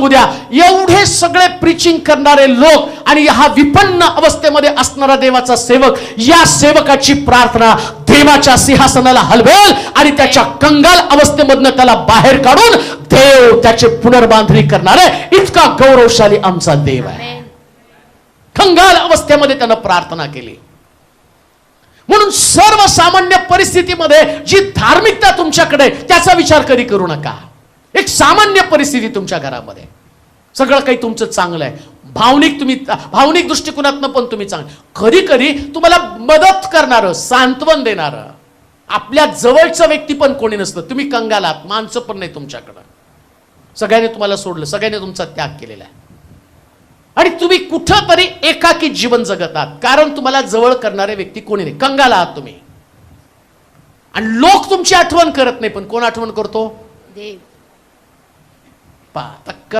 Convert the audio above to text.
वाचतो उद्या, एवढे सगळे प्रीचिंग करणारे लोक आणि हा विपन्न अवस्थेमध्ये असणारा देवाचा सेवक, या सेवकाची प्रार्थना देवाच्या सिंहासनाला हलवेल आणि त्याच्या कंगाल अवस्थेमधनं त्याला बाहेर काढून देव त्याचे पुनर्बांधणी करणारे इतका गौरवशाली आमचा देव आहे. कंगाल अवस्थेमध्ये त्यानं प्रार्थना केली. म्हणून सर्वसामान्य परिस्थितीमध्ये जी धार्मिकता तुमच्याकडे, त्याचा विचार कधी करू नका. एक सामान्य परिस्थिती तुमच्या घरामध्ये, सगळं काही तुमचं चांगलं आहे, भावनिक दृष्टिकोनातनं पण तुम्ही चांगलं, कधी कधी तुम्हाला मदत करणारं, सांत्वन देणारं आपल्या जवळचं व्यक्ती पण कोणी नसतं. तुम्ही कंगाल आहात, माणसं पण नाही तुमच्याकडं, सगळ्यांनी तुम्हाला सोडलं, सगळ्यांनी तुमचा त्याग केलेला आहे आणि तुम्ही कुठंतरी एकाकी जीवन जगत आहात, कारण तुम्हाला जवळ करणारे व्यक्ती कोणी नाही, कंगाल आहात तुम्ही. आणि लोक तुमची आठवण करत नाही, पण कोण आठवण करतो? देव.